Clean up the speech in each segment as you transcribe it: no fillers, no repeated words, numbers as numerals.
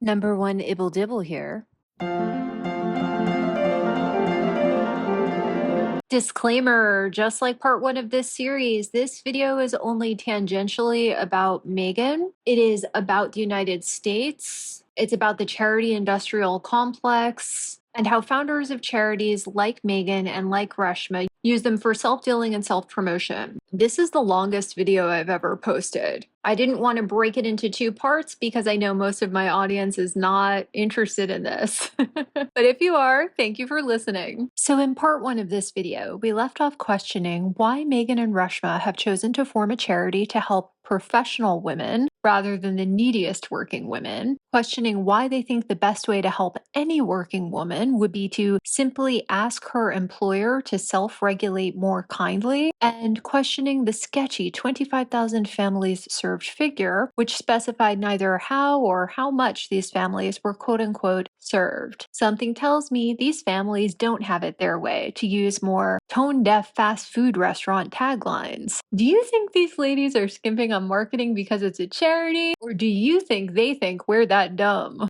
Number one, Ibble Dibble here. Disclaimer, just like part one of this series, this video is only tangentially about Meghan. It is about the United States. It's about the charity industrial complex and how founders of charities like Meghan and like Reshma use them for self-dealing and self-promotion. This is the longest video I've ever posted. I didn't want to break it into two parts because I know most of my audience is not interested in this. But if you are, thank you for listening. So in part one of this video, we left off questioning why Meghan and Reshma have chosen to form a charity to help professional women rather than the neediest working women, questioning why they think the best way to help any working woman would be to simply ask her employer to self-regulate more kindly, and questioning the sketchy 25,000 families served figure, which specified neither how or how much these families were quote-unquote served. Something tells me these families don't have it their way, to use more tone-deaf fast food restaurant taglines. Do you think these ladies are skimping on marketing because it's a charity? Or do you think they think we're that dumb?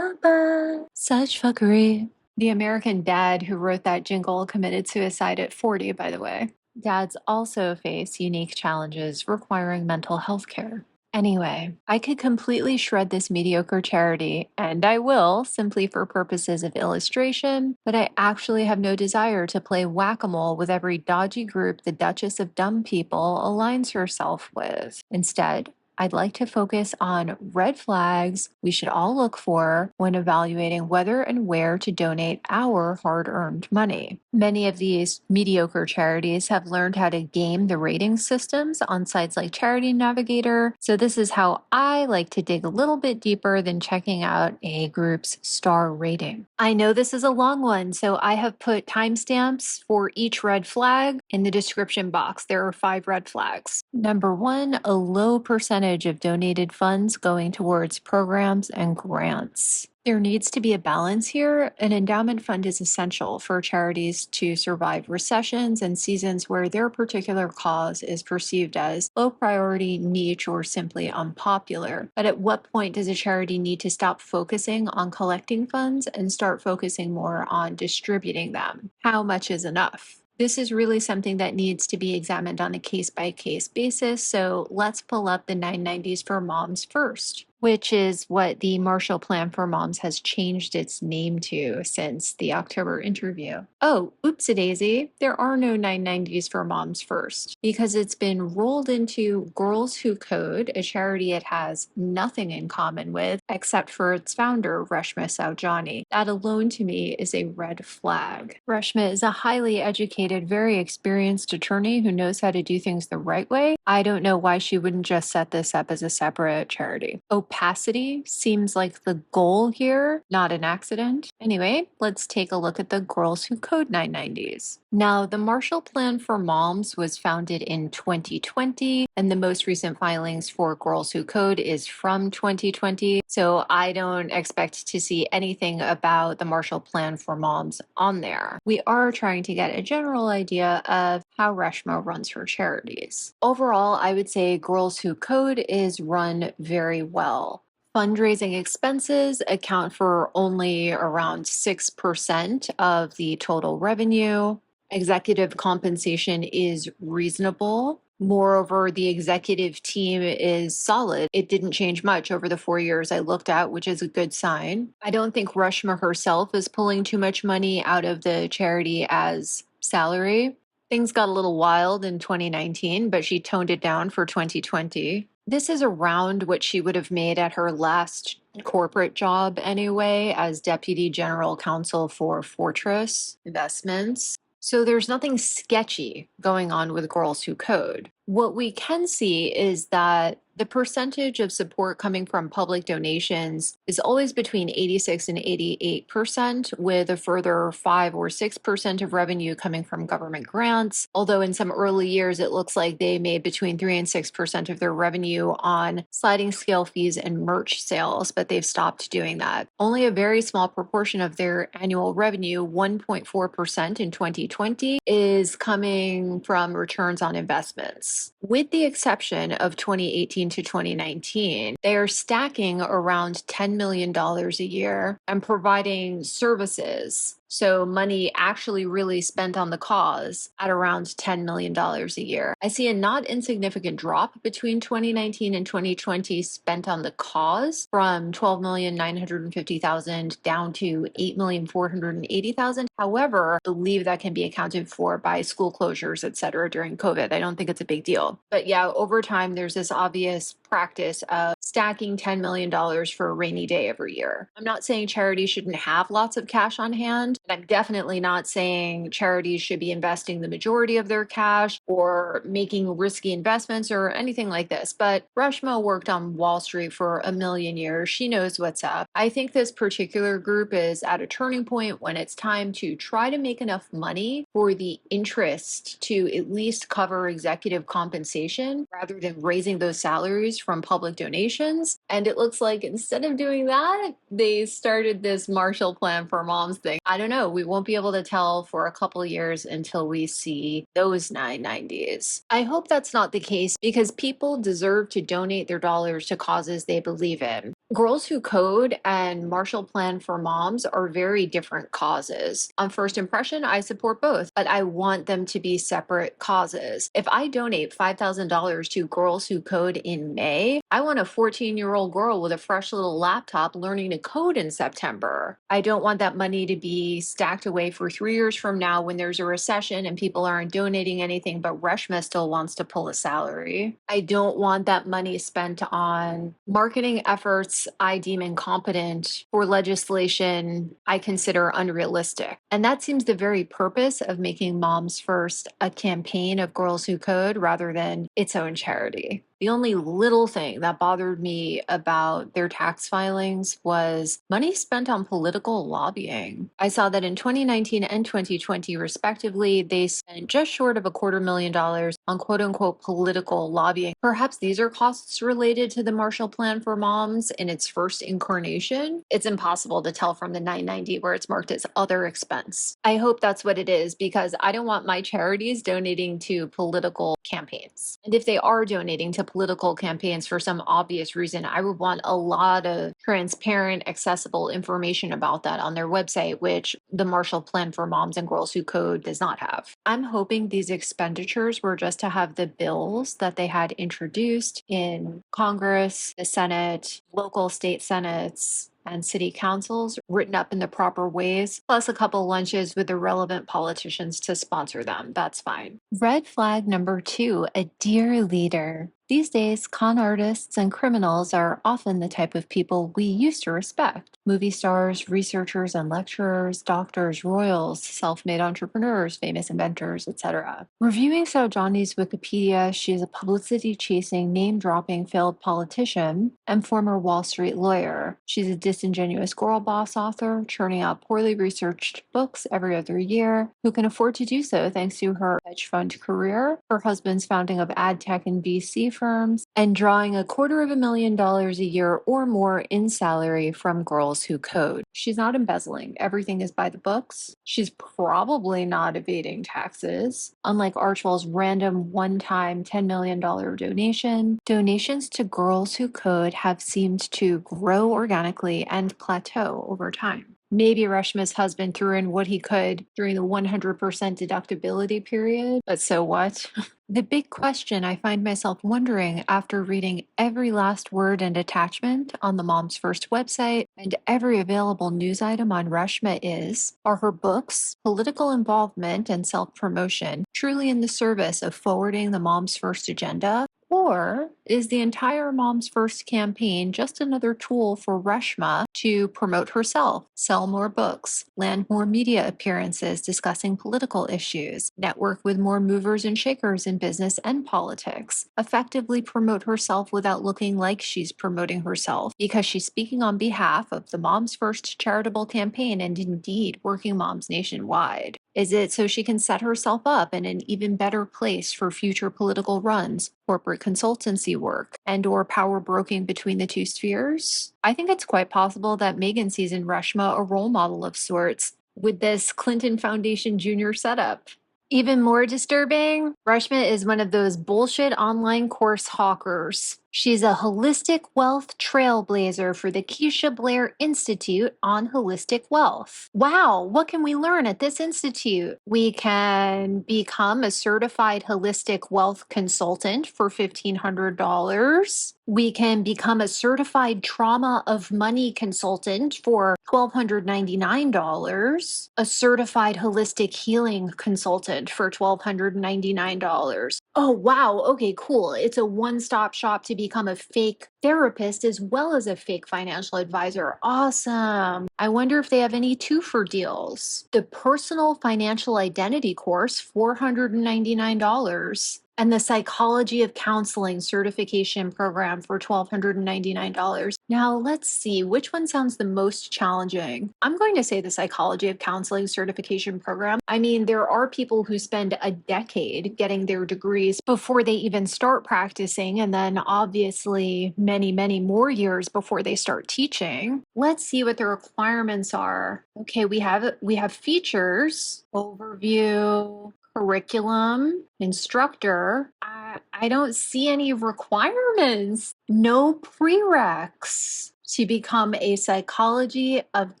Such fuckery. The American Dad who wrote that jingle committed suicide at 40, by the way. Dads also face unique challenges requiring mental health care. Anyway, I could completely shred this mediocre charity, and I will, simply for purposes of illustration, but I actually have no desire to play whack-a-mole with every dodgy group the Duchess of Dumb People aligns herself with. Instead, I'd like to focus on red flags we should all look for when evaluating whether and where to donate our hard-earned money. Many of these mediocre charities have learned how to game the rating systems on sites like Charity Navigator, so this is how I like to dig a little bit deeper than checking out a group's star rating. I know this is a long one, so I have put timestamps for each red flag in the description box. There are 5 red flags. Number 1, a low percentage of donated funds going towards programs and grants. There needs to be a balance here. An endowment fund is essential for charities to survive recessions and seasons where their particular cause is perceived as low priority, niche, or simply unpopular. But at what point does a charity need to stop focusing on collecting funds and start focusing more on distributing them? How much is enough? This is really something that needs to be examined on a case-by-case basis, so let's pull up the 990s for moms first, which is what the Marshall Plan for Moms has changed its name to since the October interview. Oh, oopsie-daisy, there are no 990s for moms first, because it's been rolled into Girls Who Code, a charity it has nothing in common with, except for its founder, Reshma Saujani. That alone to me is a red flag. Reshma is a highly educated, very experienced attorney who knows how to do things the right way. I don't know why she wouldn't just set this up as a separate charity. Opacity seems like the goal here, not an accident. Anyway, let's take a look at the Girls Who Code 990s. Now, the Marshall Plan for Moms was founded in 2020, and the most recent filings for Girls Who Code is from 2020, so I don't expect to see anything about the Marshall Plan for Moms on there. We are trying to get a general idea of how Reshma runs her charities. Overall, I would say Girls Who Code is run very well. Fundraising expenses account for only around 6% of the total revenue. Executive compensation is reasonable. Moreover, the executive team is solid. It didn't change much over the 4 years I looked at, which is a good sign. I don't think Reshma herself is pulling too much money out of the charity as salary. Things got a little wild in 2019, but she toned it down for 2020. This is around what she would have made at her last corporate job anyway, as Deputy General Counsel for Fortress Investments. So there's nothing sketchy going on with Girls Who Code. What we can see is that the percentage of support coming from public donations is always between 86 and 88%, with a further 5 or 6% of revenue coming from government grants. Although in some early years, it looks like they made between 3 and 6% of their revenue on sliding scale fees and merch sales, but they've stopped doing that. Only a very small proportion of their annual revenue, 1.4% in 2020, is coming from returns on investments. With the exception of 2018 to 2019. They are stacking around $10 million a year and providing services. So money actually really spent on the cause at around $10 million a year. I see a not insignificant drop between 2019 and 2020 spent on the cause from 12,950,000 down to 8,480,000. However, I believe that can be accounted for by school closures, et cetera, during COVID. I don't think it's a big deal. But yeah, over time, there's this obvious practice of stacking $10 million for a rainy day every year. I'm not saying charities shouldn't have lots of cash on hand. And I'm definitely not saying charities should be investing the majority of their cash or making risky investments or anything like this. But Reshma worked on Wall Street for a million years. She knows what's up. I think this particular group is at a turning point when it's time to try to make enough money for the interest to at least cover executive compensation rather than raising those salaries from public donations. And it looks like instead of doing that, they started this Marshall Plan for Moms thing. I don't know. We won't be able to tell for a couple of years until we see those 990s. I hope that's not the case because people deserve to donate their dollars to causes they believe in. Girls Who Code and Marshall Plan for Moms are very different causes. On first impression, I support both, but I want them to be separate causes. If I donate $5,000 to Girls Who Code in May, I want a 14-year-old girl with a fresh little laptop learning to code in September. I don't want that money to be stacked away for 3 years from now when there's a recession and people aren't donating anything, but Reshma still wants to pull a salary. I don't want that money spent on marketing efforts I deem incompetent or legislation I consider unrealistic. And that seems the very purpose of making Moms First a campaign of Girls Who Code rather than its own charity. The only little thing that bothered me about their tax filings was money spent on political lobbying. I saw that in 2019 and 2020, respectively, they spent just short of $250,000 on quote unquote political lobbying. Perhaps these are costs related to the Marshall Plan for Moms in its first incarnation. It's impossible to tell from the 990 where it's marked as other expense. I hope that's what it is because I don't want my charities donating to political campaigns. And if they are donating to political campaigns for some obvious reason, I would want a lot of transparent, accessible information about that on their website, which the Marshall Plan for Moms and Girls Who Code does not have. I'm hoping these expenditures were just to have the bills that they had introduced in Congress, the Senate, local state senates, and city councils written up in the proper ways, plus a couple lunches with the relevant politicians to sponsor them. That's fine. Red flag number 2, a dear leader. These days, con artists and criminals are often the type of people we used to respect. Movie stars, researchers and lecturers, doctors, royals, self-made entrepreneurs, famous inventors, etc. Reviewing Saujani's Wikipedia, she is a publicity-chasing, name-dropping failed politician and former Wall Street lawyer. She's a disingenuous girl boss author, churning out poorly researched books every other year, who can afford to do so thanks to her hedge fund career, her husband's founding of ad tech and VC firms, and drawing $250,000 a year or more in salary from Girls Who Code. She's not embezzling. Everything is by the books. She's probably not evading taxes. Unlike Archwell's random one-time $10 million donation, donations to Girls Who Code have seemed to grow organically and plateau over time. Maybe Reshma's husband threw in what he could during the 100% deductibility period, but so what? The big question I find myself wondering after reading every last word and attachment on the Moms First website and every available news item on Reshma is, are her books, political involvement, and self-promotion truly in the service of forwarding the Moms First agenda? Or is the entire Moms First campaign just another tool for Reshma to promote herself, sell more books, land more media appearances discussing political issues, network with more movers and shakers in business and politics, effectively promote herself without looking like she's promoting herself because she's speaking on behalf of the Moms First charitable campaign and indeed working moms nationwide? Is it so she can set herself up in an even better place for future political runs, corporate consultancy work, and or power broking between the two spheres? I think it's quite possible that Meghan sees in Reshma a role model of sorts with this Clinton Foundation Junior setup. Even more disturbing, Reshma is one of those bullshit online course hawkers. She's a holistic wealth trailblazer for the Keisha Blair Institute on Holistic Wealth. Wow, what can we learn at this institute? We can become a certified holistic wealth consultant for $1,500. We can become a certified trauma of money consultant for $1,299, a certified holistic healing consultant for $1,299. Oh, wow. Okay, cool. It's a one-stop shop to become a fake therapist as well as a fake financial advisor. Awesome. I wonder if they have any two-for deals. The Personal Financial Identity course, $499. And the Psychology of Counseling certification program for $1,299. Now, let's see, which one sounds the most challenging? I'm going to say the Psychology of Counseling certification program. I mean, there are people who spend a decade getting their degrees before they even start practicing, and then obviously many, many more years before they start teaching. Let's see what the requirements are. Okay, we have features, overview, curriculum, instructor. I don't see any requirements. No prereqs to become a psychology of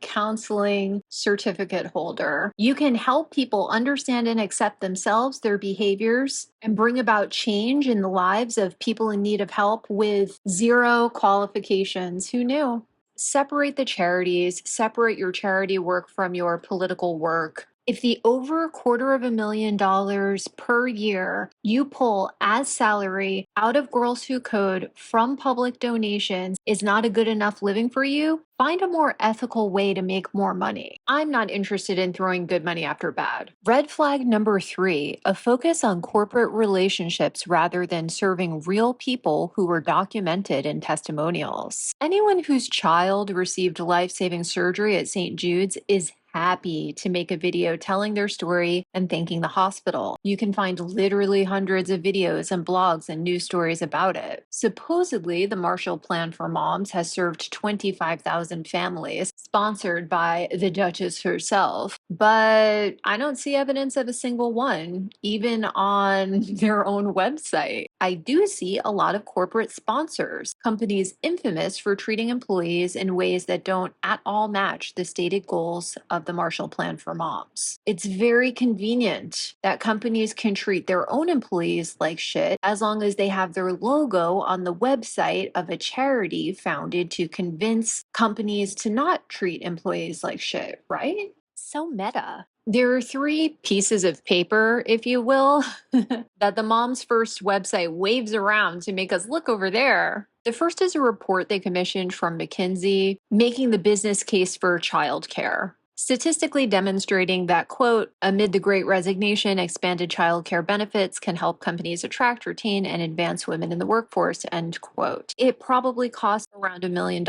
counseling certificate holder. You can help people understand and accept themselves, their behaviors, and bring about change in the lives of people in need of help with zero qualifications. Who knew? Separate the charities, separate your charity work from your political work. If the over $250,000 per year you pull as salary out of Girls Who Code from public donations is not a good enough living for you, find a more ethical way to make more money. I'm not interested in throwing good money after bad. Red flag number 3, a focus on corporate relationships rather than serving real people who were documented in testimonials. Anyone whose child received life-saving surgery at St. Jude's is happy to make a video telling their story and thanking the hospital. You can find literally hundreds of videos and blogs and news stories about it. Supposedly, the Marshall Plan for Moms has served 25,000 families, sponsored by the Duchess herself. But I don't see evidence of a single one, even on their own website. I do see a lot of corporate sponsors, companies infamous for treating employees in ways that don't at all match the stated goals of the Marshall Plan for Moms. It's very convenient that companies can treat their own employees like shit as long as they have their logo on the website of a charity founded to convince companies to not treat employees like shit, right? So meta. There are 3 pieces of paper, if you will, that the Moms First website waves around to make us look over there. The first is a report they commissioned from McKinsey, making the business case for childcare, statistically demonstrating that, quote, amid the Great Resignation, expanded childcare benefits can help companies attract, retain, and advance women in the workforce, end quote. It probably costs around $1 million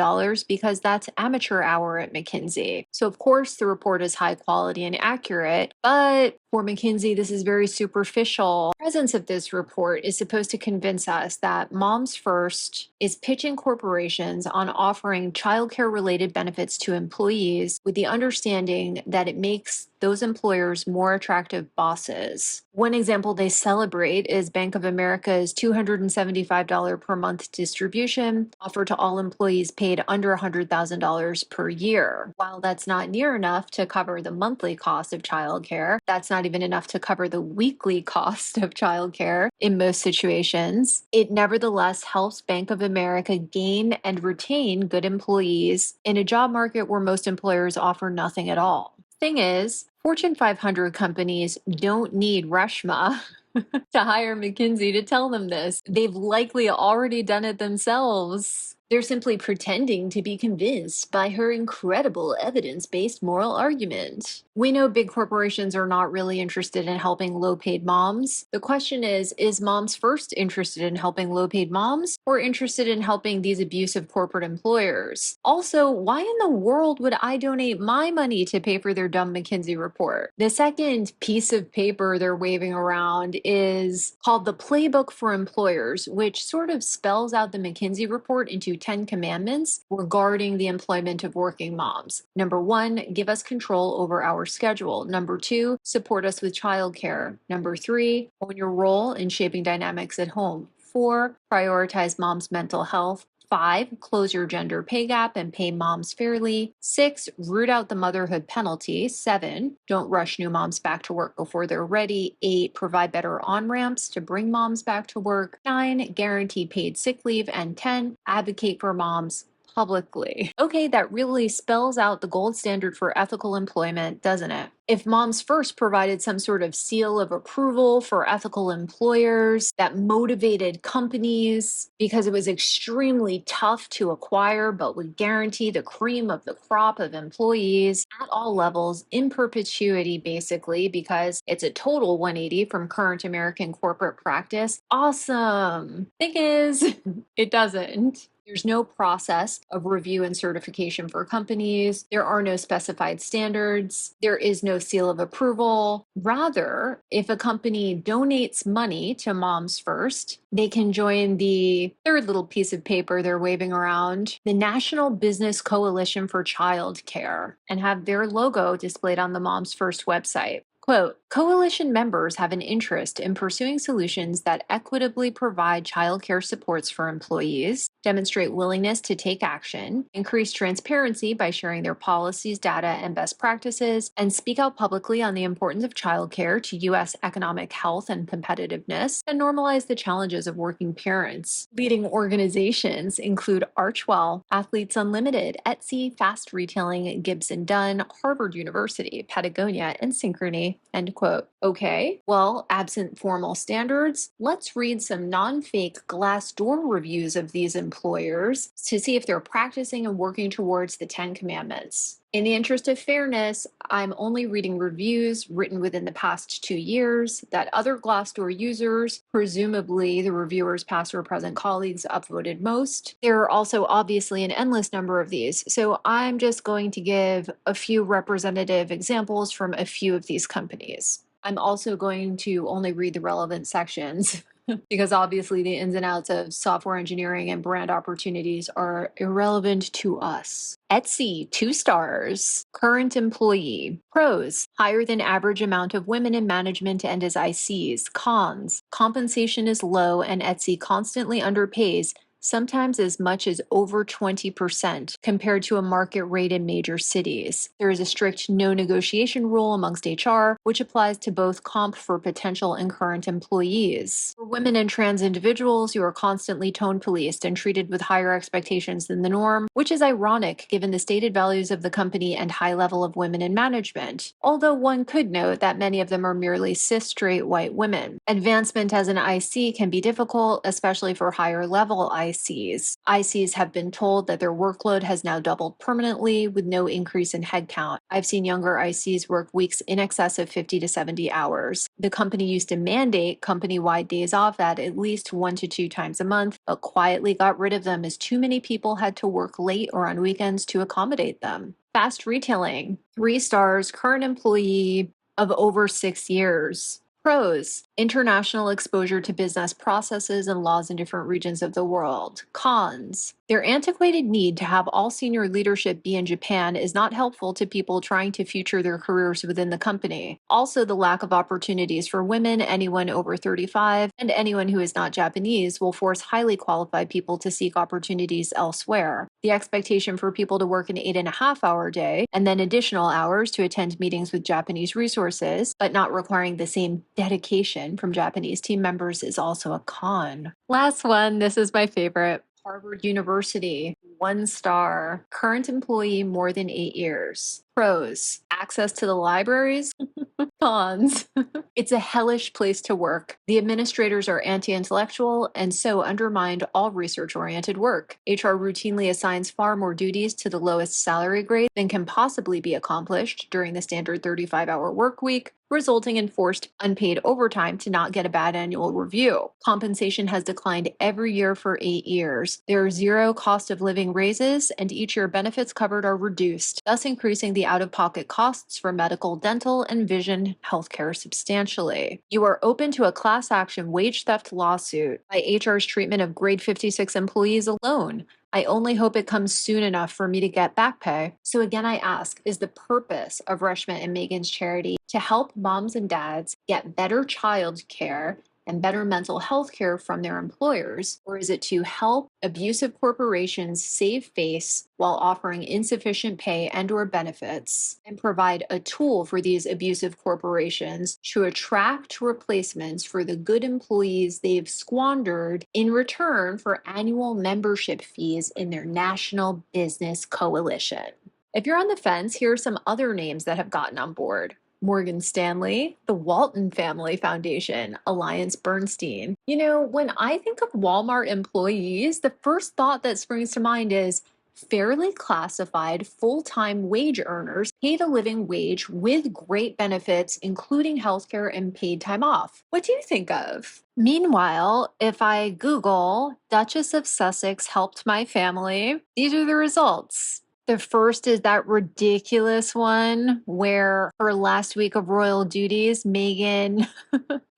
because that's amateur hour at McKinsey. So of course the report is high quality and accurate, but for McKinsey, this is very superficial. The presence of this report is supposed to convince us that Moms First is pitching corporations on offering childcare-related benefits to employees with the understanding that it makes those employers more attractive bosses. One example they celebrate is Bank of America's $275 per month distribution offered to all employees paid under $100,000 per year. While that's not near enough to cover the monthly cost of childcare, that's not even enough to cover the weekly cost of childcare in most situations. It nevertheless helps Bank of America gain and retain good employees in a job market where most employers offer nothing at all. Thing is, Fortune 500 companies don't need Reshma to hire McKinsey to tell them this. They've likely already done it themselves. They're simply pretending to be convinced by her incredible evidence-based moral argument. We know big corporations are not really interested in helping low-paid moms. The question is Moms First interested in helping low-paid moms or interested in helping these abusive corporate employers? Also, why in the world would I donate my money to pay for their dumb McKinsey report? The second piece of paper they're waving around is called the Playbook for Employers, which sort of spells out the McKinsey report into 10 commandments regarding the employment of working moms. Number 1, give us control over our schedule. Number 2, support us with childcare. Number 3, own your role in shaping dynamics at home. 4, prioritize mom's mental health. 5, close your gender pay gap and pay moms fairly. 6, root out the motherhood penalty. 7, don't rush new moms back to work before they're ready. 8, provide better on-ramps to bring moms back to work. 9, guarantee paid sick leave. And 10, advocate for moms publicly. Okay, that really spells out the gold standard for ethical employment, doesn't it? If Moms First provided some sort of seal of approval for ethical employers that motivated companies because it was extremely tough to acquire but would guarantee the cream of the crop of employees at all levels in perpetuity, basically, because it's a total 180 from current American corporate practice. Awesome. Thing is, it doesn't. There's no process of review and certification for companies. There are no specified standards. There is no seal of approval. Rather, if a company donates money to Moms First, they can join the third little piece of paper they're waving around, the National Business Coalition for Child Care, and have their logo displayed on the Moms First website. Quote, coalition members have an interest in pursuing solutions that equitably provide childcare supports for employees, demonstrate willingness to take action, increase transparency by sharing their policies, data, and best practices, and speak out publicly on the importance of childcare to U.S. economic health and competitiveness, and normalize the challenges of working parents. Leading organizations include Archwell, Athletes Unlimited, Etsy, Fast Retailing, Gibson Dunn, Harvard University, Patagonia, and Synchrony. End quote. Okay, well, absent formal standards, let's read some non-fake Glassdoor reviews of these employers to see if they're practicing and working towards the 10 Commandments. In the interest of fairness, I'm only reading reviews written within the past 2 years that other Glassdoor users, presumably the reviewers' past or present colleagues, upvoted most. There are also obviously an endless number of these, so I'm just going to give a few representative examples from a few of these companies. I'm also going to only read the relevant sections because obviously the ins and outs of software engineering and brand opportunities are irrelevant to us. Etsy, 2 stars. Current employee. Pros, higher than average amount of women in management and as ICs. Cons, compensation is low and Etsy constantly underpays, sometimes as much as over 20% compared to a market rate in major cities. There is a strict no negotiation rule amongst HR, which applies to both comp for potential and current employees. For women and trans individuals, you are constantly tone policed and treated with higher expectations than the norm, which is ironic given the stated values of the company and high level of women in management. Although one could note that many of them are merely cis straight white women. Advancement as an IC can be difficult, especially for higher level ICs. ICs have been told that their workload has now doubled permanently with no increase in headcount. I've seen younger ICs work weeks in excess of 50 to 70 hours. The company used to mandate company-wide days off at least 1 to 2 times a month, but quietly got rid of them as too many people had to work late or on weekends to accommodate them. Fast Retailing, 3 stars, current employee of over 6 years. Pros, international exposure to business processes and laws in different regions of the world. Cons, their antiquated need to have all senior leadership be in Japan is not helpful to people trying to future their careers within the company. Also, the lack of opportunities for women, anyone over 35, and anyone who is not Japanese will force highly qualified people to seek opportunities elsewhere. The expectation for people to work an 8.5-hour day and then additional hours to attend meetings with Japanese resources, but not requiring the same dedication from Japanese team members is also a con. Last one, this is my favorite. Harvard University, 1 star. Current employee more than 8 years. Pros, access to the libraries. Cons, it's a hellish place to work. The administrators are anti-intellectual and so undermined all research-oriented work. HR routinely assigns far more duties to the lowest salary grade than can possibly be accomplished during the standard 35-hour work week, resulting in forced unpaid overtime to not get a bad annual review. Compensation has declined every year for 8 years. There are 0 cost of living raises, and each year benefits covered are reduced, thus increasing the out-of-pocket costs for medical, dental, and vision healthcare substantially. You are open to a class action wage theft lawsuit by HR's treatment of grade 56 employees alone. I only hope it comes soon enough for me to get back pay. So again, I ask, is the purpose of Reshma and Meghan's charity to help moms and dads get better child care and better mental health care from their employers? Or is it to help abusive corporations save face while offering insufficient pay and or benefits, and provide a tool for these abusive corporations to attract replacements for the good employees they've squandered in return for annual membership fees in their national business coalition? If you're on the fence, here are some other names that have gotten on board. Morgan Stanley, the Walton Family Foundation, Alliance Bernstein. You know, when I think of Walmart employees, the first thought that springs to mind is fairly classified full-time wage earners paid a living wage with great benefits, including healthcare and paid time off. What do you think of? Meanwhile, if I Google Duchess of Sussex helped my family, these are the results. The first is that ridiculous one where her last week of royal duties, Meghan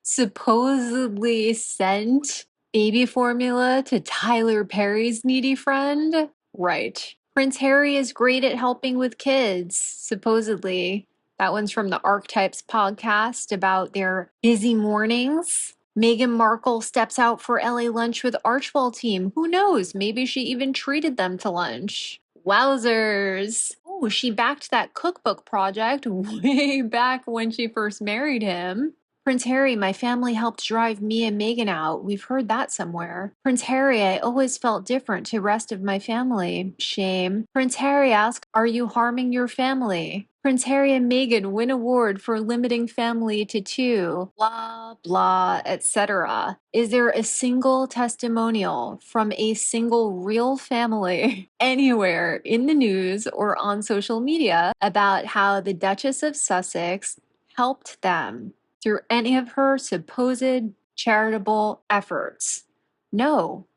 supposedly sent baby formula to Tyler Perry's needy friend. Right. Prince Harry is great at helping with kids, supposedly. That one's from the Archetypes podcast about their busy mornings. Meghan Markle steps out for LA lunch with Archibald team. Who knows? Maybe she even treated them to lunch. Wowzers. Oh, she backed that cookbook project way back when she first married him. Prince Harry, my family helped drive me and Meghan out. We've heard that somewhere. Prince Harry, I always felt different to rest of my family. Shame. Prince Harry asked, are you harming your family? Prince Harry and Meghan win award for limiting family to 2. Blah, blah, etc. Is there a single testimonial from a single real family anywhere in the news or on social media about how the Duchess of Sussex helped them through any of her supposed charitable efforts? No.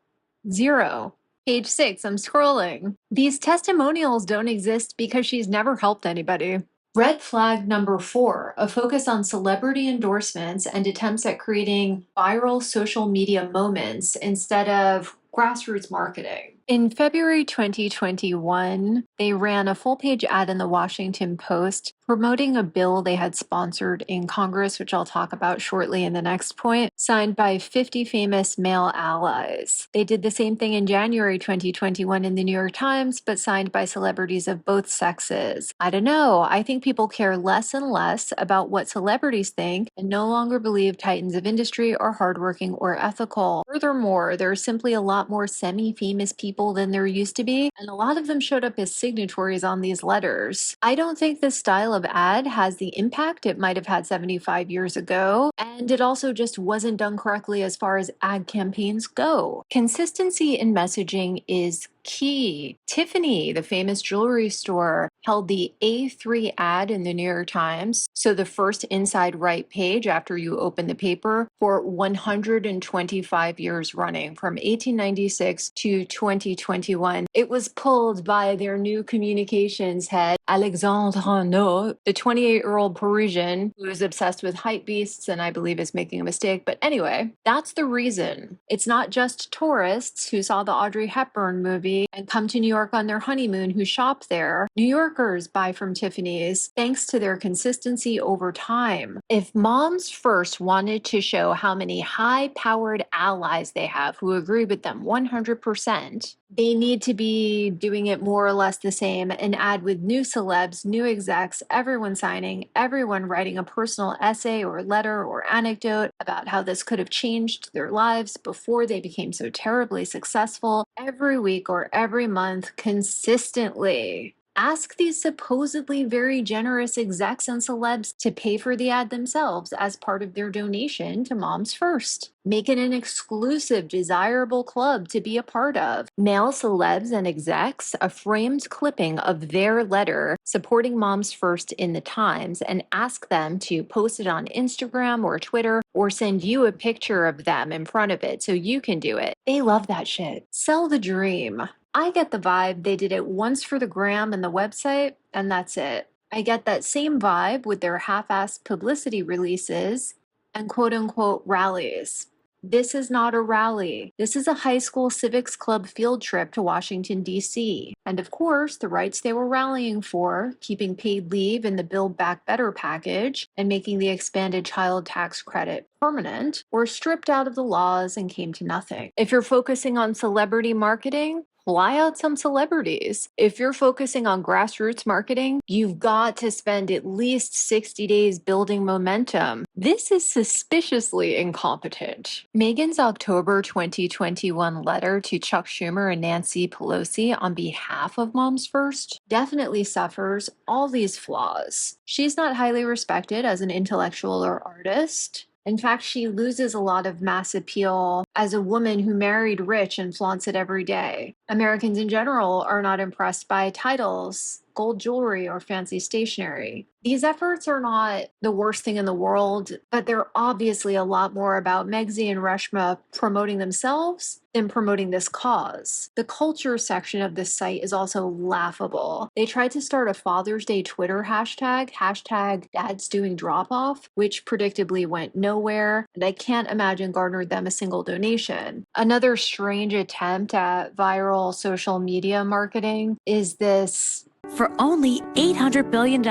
0. Page 6, I'm scrolling. These testimonials don't exist because she's never helped anybody. Red flag number 4, a focus on celebrity endorsements and attempts at creating viral social media moments instead of grassroots marketing. In February 2021, they ran a full-page ad in the Washington Post promoting a bill they had sponsored in Congress, which I'll talk about shortly in the next point, signed by 50 famous male allies. They did the same thing in January 2021 in the New York Times, but signed by celebrities of both sexes. I don't know. I think people care less and less about what celebrities think and no longer believe titans of industry are hardworking or ethical. Furthermore, there are simply a lot more semi-famous people than there used to be, and a lot of them showed up as signatories on these letters. I don't think this style of ad has the impact it might have had 75 years ago, and it also just wasn't done correctly as far as ad campaigns go. Consistency in messaging is key. Tiffany, the famous jewelry store, held the A3 ad in the New York Times, so the first inside right page after you open the paper, for 125 years running, from 1896 to 2021. It was pulled by their new communications head, Alexandre Renaud, the 28-year-old Parisian who is obsessed with hype beasts and I believe is making a mistake. But anyway, that's the reason. It's not just tourists who saw the Audrey Hepburn movie and come to New York on their honeymoon who shop there. New Yorkers buy from Tiffany's thanks to their consistency over time. If Moms First wanted to show how many high-powered allies they have who agree with them 100%, they need to be doing it more or less the same, an ad with new celebs, new execs, everyone signing, everyone writing a personal essay or letter or anecdote about how this could have changed their lives before they became so terribly successful, every week or every month consistently. Ask these supposedly very generous execs and celebs to pay for the ad themselves as part of their donation to Moms First. Make it an exclusive, desirable club to be a part of. Mail celebs and execs a framed clipping of their letter supporting Moms First in the Times and ask them to post it on Instagram or Twitter or send you a picture of them in front of it so you can do it. They love that shit. Sell the dream. I get the vibe they did it once for the gram and the website, and that's it. I get that same vibe with their half-assed publicity releases and quote-unquote rallies. This is not a rally. This is a high school civics club field trip to Washington, D.C. And of course, the rights they were rallying for, keeping paid leave in the Build Back Better package and making the expanded child tax credit permanent, were stripped out of the laws and came to nothing. If you're focusing on celebrity marketing, fly out some celebrities. If you're focusing on grassroots marketing, you've got to spend at least 60 days building momentum. This is suspiciously incompetent. Meghan's October 2021 letter to Chuck Schumer and Nancy Pelosi on behalf of Moms First definitely suffers all these flaws. She's not highly respected as an intellectual or artist. In fact, she loses a lot of mass appeal as a woman who married rich and flaunts it every day. Americans in general are not impressed by titles, gold jewelry, or fancy stationery. These efforts are not the worst thing in the world, but they're obviously a lot more about Meghan and Reshma promoting themselves than promoting this cause. The culture section of this site is also laughable. They tried to start a Father's Day Twitter hashtag Dad's Doing Drop Off, which predictably went nowhere, and I can't imagine garnered them a single donation. Another strange attempt at viral social media marketing is this. For only $800 billion,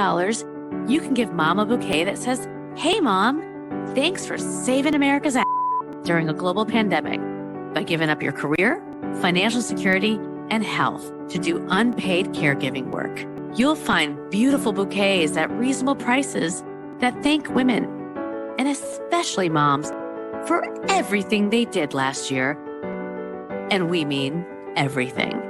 you can give mom a bouquet that says, "Hey mom, thanks for saving America's ass during a global pandemic by giving up your career, financial security, and health to do unpaid caregiving work." You'll find beautiful bouquets at reasonable prices that thank women, and especially moms, for everything they did last year. And we mean everything.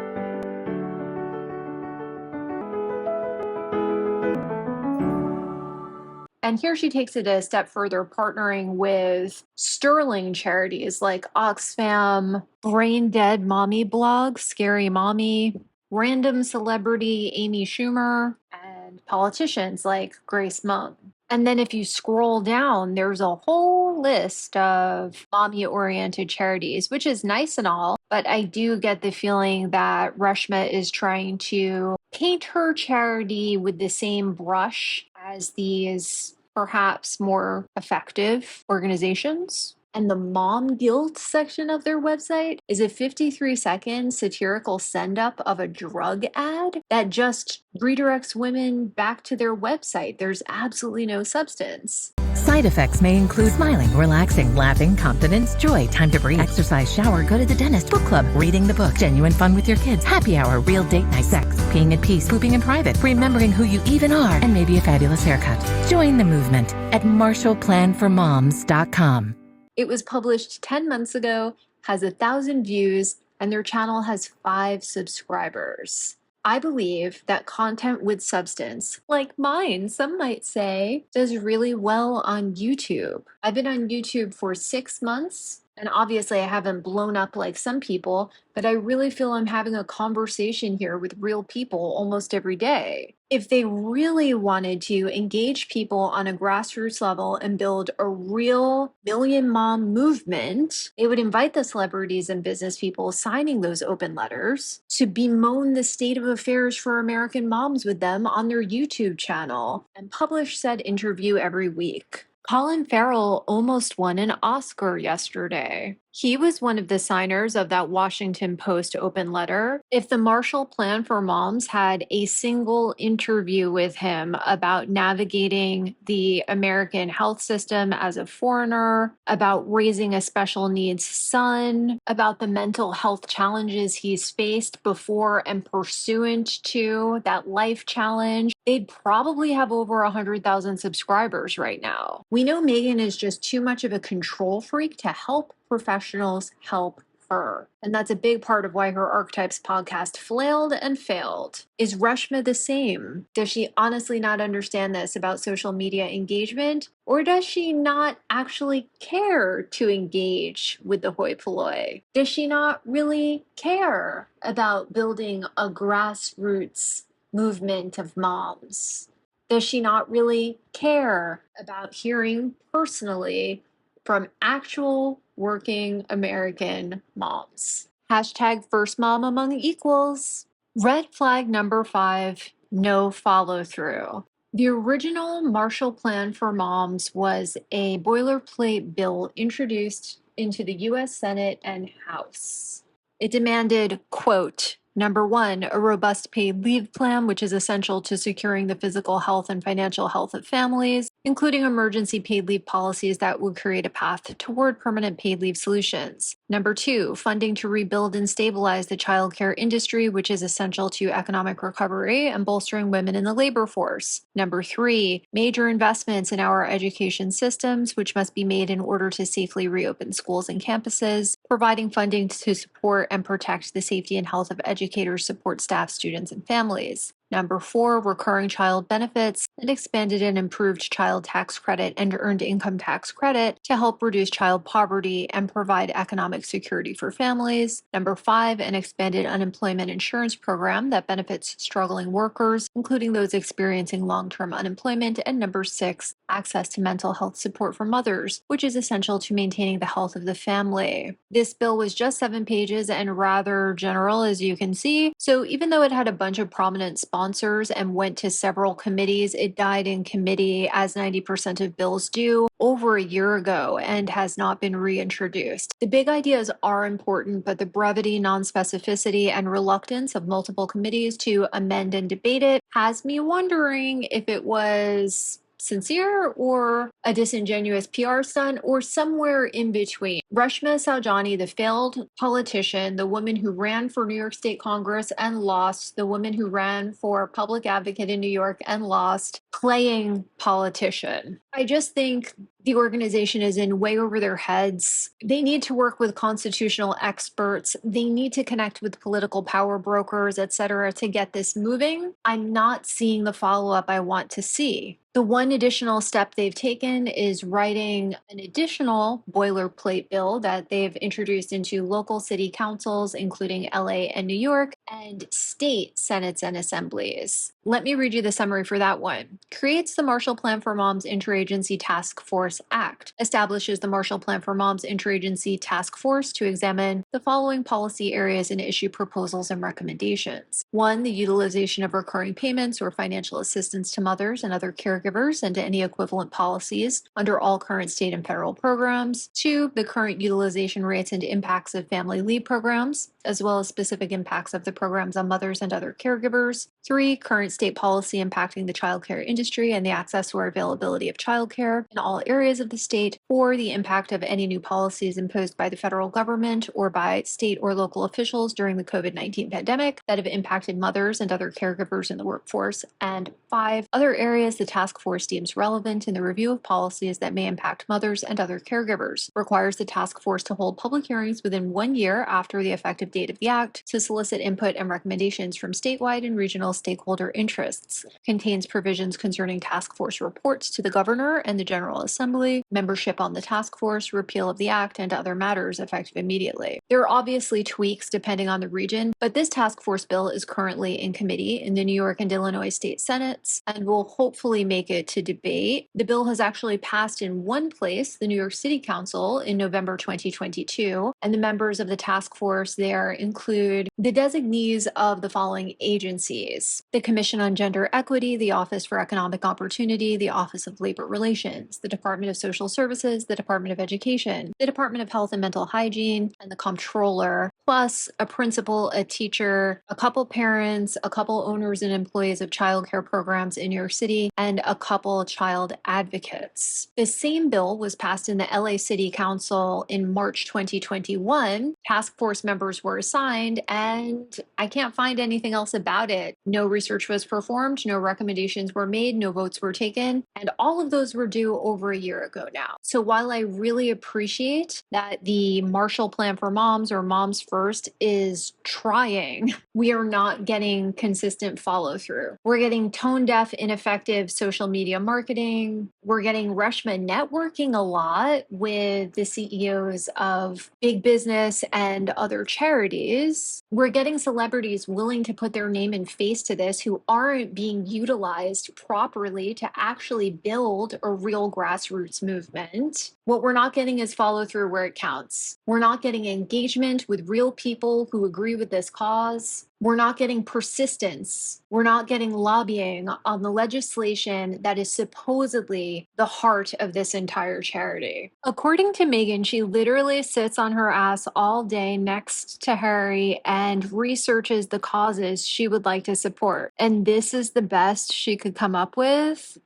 And here she takes it a step further, partnering with sterling charities like Oxfam, Brain Dead Mommy Blog, Scary Mommy, random celebrity Amy Schumer, and politicians like Grace Monk. And then if you scroll down, there's a whole list of mommy-oriented charities, which is nice and all, but I do get the feeling that Reshma is trying to paint her charity with the same brush as these perhaps more effective organizations. And the mom guilt section of their website is a 53-second satirical send-up of a drug ad that just redirects women back to their website. There's absolutely no substance. Side effects may include smiling, relaxing, laughing, confidence, joy, time to breathe, exercise, shower, go to the dentist, book club, reading the book, genuine fun with your kids, happy hour, real date night, sex, peeing in peace, pooping in private, remembering who you even are, and maybe a fabulous haircut. Join the movement at MarshallPlanForMoms.com. It was published 10 months ago, has 1,000 views, and their channel has 5 subscribers. I believe that content with substance, like mine, some might say, does really well on YouTube. I've been on YouTube for 6 months, and obviously I haven't blown up like some people, but I really feel I'm having a conversation here with real people almost every day. If they really wanted to engage people on a grassroots level and build a real million mom movement, they would invite the celebrities and business people signing those open letters to bemoan the state of affairs for American moms with them on their YouTube channel and publish said interview every week. Colin Farrell almost won an Oscar yesterday. He was one of the signers of that Washington Post open letter. If the Marshall Plan for Moms had a single interview with him about navigating the American health system as a foreigner, about raising a special needs son, about the mental health challenges he's faced before and pursuant to that life challenge, they'd probably have over 100,000 subscribers right now. We know Meghan is just too much of a control freak to help professionals help her. And that's a big part of why her Archetypes podcast flailed and failed. Is Reshma the same? Does she honestly not understand this about social media engagement? Or does she not actually care to engage with the hoi polloi? Does she not really care about building a grassroots movement of moms? Does she not really care about hearing personally from actual working American moms? Hashtag first mom among equals. Red flag number 5, no follow through. The original Marshall Plan for Moms was a boilerplate bill introduced into the U.S. Senate and House. It demanded, quote, number one, a robust paid leave plan, which is essential to securing the physical health and financial health of families, including emergency paid leave policies that would create a path toward permanent paid leave solutions. Number two, funding to rebuild and stabilize the childcare industry, which is essential to economic recovery and bolstering women in the labor force. Number three, major investments in our education systems, which must be made in order to safely reopen schools and campuses, providing funding to support and protect the safety and health of educators, support staff, students, and families. Number four, recurring child benefits and expanded and improved child tax credit and earned income tax credit to help reduce child poverty and provide economic security for families. Number five, an expanded unemployment insurance program that benefits struggling workers, including those experiencing long-term unemployment. And number six, access to mental health support for mothers, which is essential to maintaining the health of the family. This bill was just 7 pages and rather general, as you can see. So even though it had a bunch of prominent sponsors and went to several committees, it died in committee, as 90% of bills do, over a year ago and has not been reintroduced. The big ideas are important, but the brevity, non-specificity, and reluctance of multiple committees to amend and debate it has me wondering if it was sincere or a disingenuous PR stunt or somewhere in between. Reshma Saujani, the failed politician, the woman who ran for New York State Congress and lost, the woman who ran for public advocate in New York and lost, playing politician. I just think the organization is in way over their heads. They need to work with constitutional experts. They need to connect with political power brokers, etc., to get this moving. I'm not seeing the follow-up I want to see. The one additional step they've taken is writing an additional boilerplate bill that they've introduced into local city councils, including LA and New York, and state senates and assemblies. Let me read you the summary for that one. Creates the Marshall Plan for Moms Interagency Task Force Act. Establishes the Marshall Plan for Moms Interagency Task Force to examine the following policy areas and issue proposals and recommendations. 1. The utilization of recurring payments or financial assistance to mothers and other caregivers and to any equivalent policies under all current state and federal programs. 2. The current utilization rates and impacts of family leave programs, as well as specific impacts of the programs on mothers and other caregivers. 3. Current state policy impacting the childcare industry and the access or availability of childcare in all areas of the state. 4. The impact of any new policies imposed by the federal government or by state or local officials during the COVID-19 pandemic that have impacted mothers and other caregivers in the workforce. And 5. Other areas the task force deems relevant in the review of policies that may impact mothers and other caregivers. Requires the task force to hold public hearings within 1 year after the effective date of the act to solicit input and recommendations from statewide and regional stakeholder interests. Contains provisions concerning task force reports to the governor and the General Assembly, membership on the task force, repeal of the act, and other matters effective immediately. There are obviously tweaks depending on the region, but this task force bill is currently in committee in the New York and Illinois state senates and will hopefully make it to debate. The bill has actually passed in one place, the New York City Council, in November 2022, and the members of the task force there include the designees of the following agencies: the Commission on Gender Equity, the Office for Economic Opportunity, the Office of Labor Relations, the Department of Social Services, the Department of Education, the Department of Health and Mental Hygiene, and the Comptroller, plus a principal, a teacher, a couple parents, a couple owners and employees of childcare programs in New York City, and a couple child advocates. The same bill was passed in the LA City Council in March 2021. Task force members were assigned, and I can't find anything else about it. No research was performed, no recommendations were made, no votes were taken, and all of those were due over a year ago now. So while I really appreciate that the Marshall Plan for Moms, or Moms First, is trying, we are not getting consistent follow through. We're getting tone deaf, ineffective social media marketing. We're getting Reshma networking a lot with the CEOs of big business and other charities. We're getting celebrities willing to put their name and face to this who aren't being utilized properly to actually build a real grassroots movement. And what we're not getting is follow through where it counts. We're not getting engagement with real people who agree with this cause. We're not getting persistence. We're not getting lobbying on the legislation that is supposedly the heart of this entire charity. According to Meghan, she literally sits on her ass all day next to Harry and researches the causes she would like to support. And this is the best she could come up with.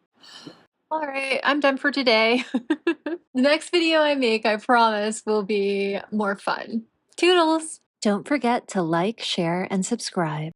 All right, I'm done for today. The next video I make, I promise, will be more fun. Toodles! Don't forget to like, share, and subscribe.